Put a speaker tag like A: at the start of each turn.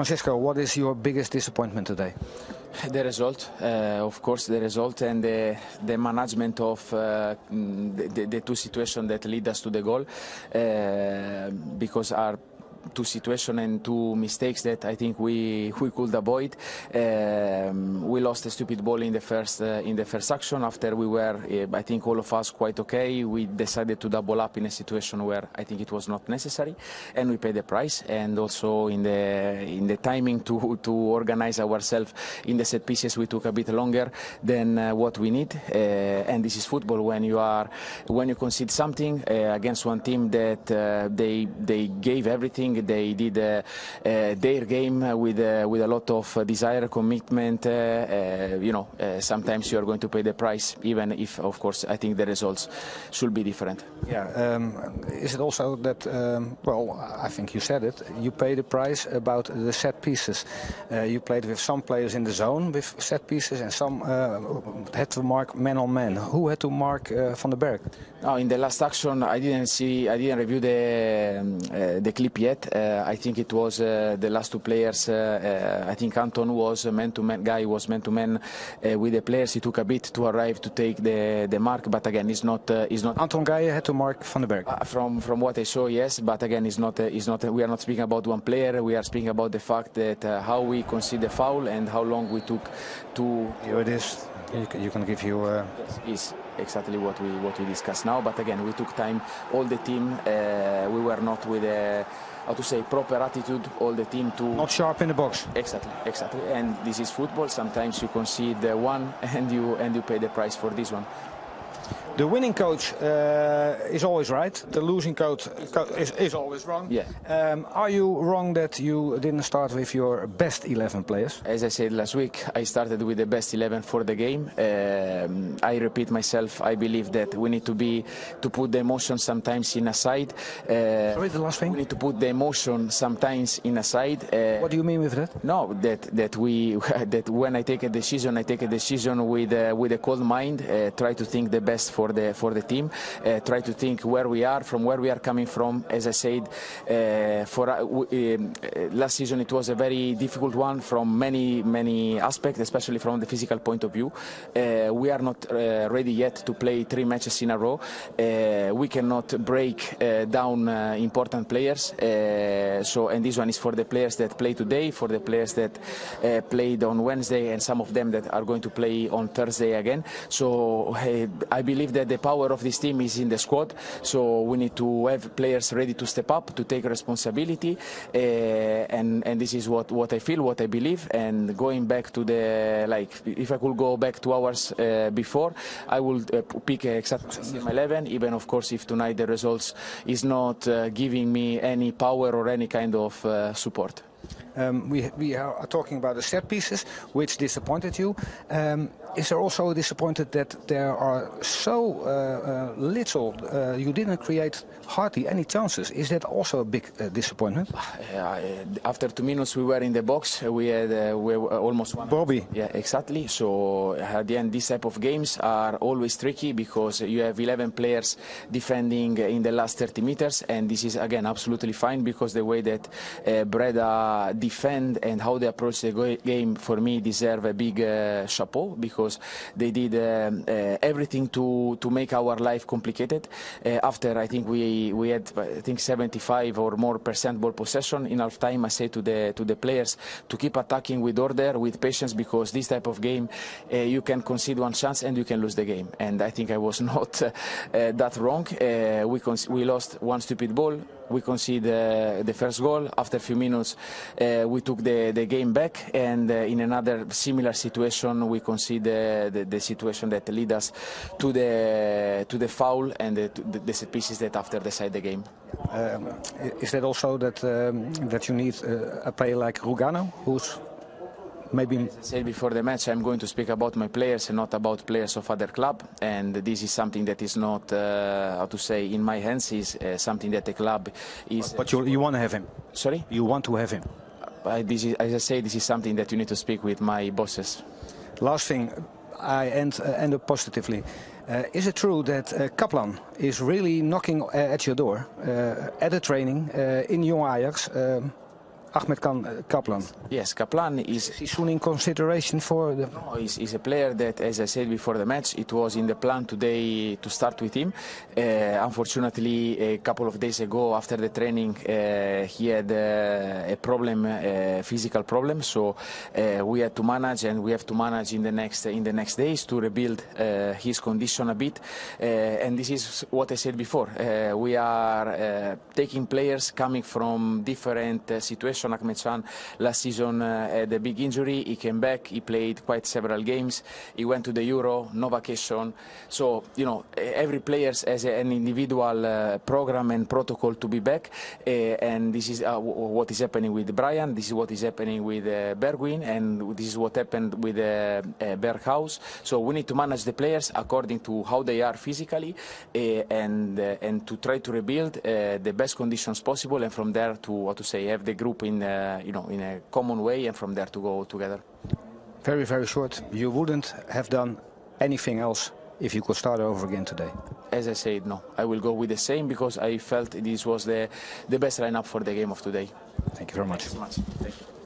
A: Francesco, what is your biggest disappointment today?
B: The result, of course, the result and the management of the two situations that lead us to the goal, because our two situations and two mistakes that I think we could avoid. We lost a stupid ball in the first action. After we were, I think all of us quite okay. We decided to double up in a situation where I think it was not necessary, and we paid the price. And also in the timing to organize ourselves in the set pieces, we took a bit longer than what we need. And this is football. When you concede something against one team that they gave everything. They did their game with a lot of desire, commitment. Sometimes you are going to pay the price, even if, of course, I think the results should be different.
A: Yeah. Is it also that? Well, I think you said it. You pay the price about the set pieces. You played with some players in the zone with set pieces, and some had to mark man on man. Who had to mark Van den Berg?
B: No, in the last action, I didn't review the clip yet. I think it was the last two players. I think Anton was man-to-man. Guy was man-to-man with the players. He took a bit to arrive to take the mark, but again, it's not.
A: Anton Guy had to mark Van den Berg.
B: From what I saw, yes, but again, it's not. We are not speaking about one player. We are speaking about the fact that how we concede the foul and how long we took to.
A: Here it is. You can give you.
B: Yes, is exactly what we discussed now. But again, we took time. All the team. We were not with a. How to say, proper attitude, all the team to...
A: Not sharp in the box.
B: Exactly. And this is football. Sometimes you concede one and you pay the price for this one.
A: The winning coach is always right. The losing coach is always wrong.
B: Yeah.
A: Are you wrong that you didn't start with your best 11 players?
B: As I said last week, I started with the best 11 for the game. I repeat myself. I believe that we need to put the emotion sometimes in aside.
A: Sorry, the last thing.
B: We need to put the emotion sometimes in aside.
A: What do you mean with that?
B: No, that when I take a decision with a cold mind. Try to think the best for the team. Try to think where we are, from where we are coming from. As I said, last season it was a very difficult one from many aspects, especially from the physical point of view. We are not ready yet to play 3 matches in a row. We cannot break down important players. And this one is for the players that play today, for the players that played on Wednesday, and some of them that are going to play on Thursday again. So I believe that the power of this team is in the squad. So we need to have players ready to step up, to take responsibility, and this is what I feel, what I believe. And going back to if I could go back 2 hours before, I will pick exactly my 11. Even of course, if tonight the results is not giving me any power or any kind of support.
A: We are talking about the set pieces, which disappointed you. Is there also disappointed that there are so little, you didn't create hardly any chances? Is that also a big disappointment?
B: After 2 minutes we were in the box. We were almost one.
A: Bobby.
B: Yeah, exactly. So at the end, these type of games are always tricky because you have 11 players defending in the last 30 meters, and this is again absolutely fine because the way that Breda defend and how they approach the game, for me, deserve a big chapeau, because they did everything to make our life complicated. After I think we had 75 or more % ball possession in half time, I say to the players to keep attacking with order, with patience, because this type of game you can concede one chance and you can lose the game. And I think I was not that wrong. We lost one stupid ball. We conceded the first goal. After a few minutes, we took the game back, and in another similar situation, we conceded the situation that led us to the foul and the set pieces that after decide the game.
A: Is that also that you need a player like Rugano, who's maybe...
B: As I said before the match, I'm going to speak about my players and not about players of other club, and this is something that is not, how to say, in my hands. Is something that the club is...
A: But you want to have him?
B: Sorry?
A: You want to have him?
B: As I say, this is something that you need to speak with my bosses.
A: Last thing, I end up positively. Is it true that Kaplan is really knocking at your door at a training in Young Ajax? Ahmed Kaplan.
B: Yes, Kaplan is
A: he soon in consideration for the...
B: No, he's a player that, as I said before the match, it was in the plan today to start with him. Unfortunately, a couple of days ago after the training, he had a problem, a physical problem. So we had to manage, and we have to manage in the next days to rebuild his condition a bit. And this is what I said before. We are taking players coming from different situations. Ahmed Can last season had a big injury. He came back. He played quite several games. He went to the Euro, no vacation. So, you know, every player has an individual program and protocol to be back. And this is what is happening with Brian. This is what is happening with Bergwijn, and this is what happened with Berghuis. So we need to manage the players according to how they are physically, and to try to rebuild the best conditions possible, and from there to have the group in in a common way, and from there to go together.
A: Very, very short. You wouldn't have done anything else if you could start over again today?
B: As I said, no. I will go with the same because I felt this was the best lineup for the game of today.
A: Thank you very much.
B: Thank you so much. Thank you.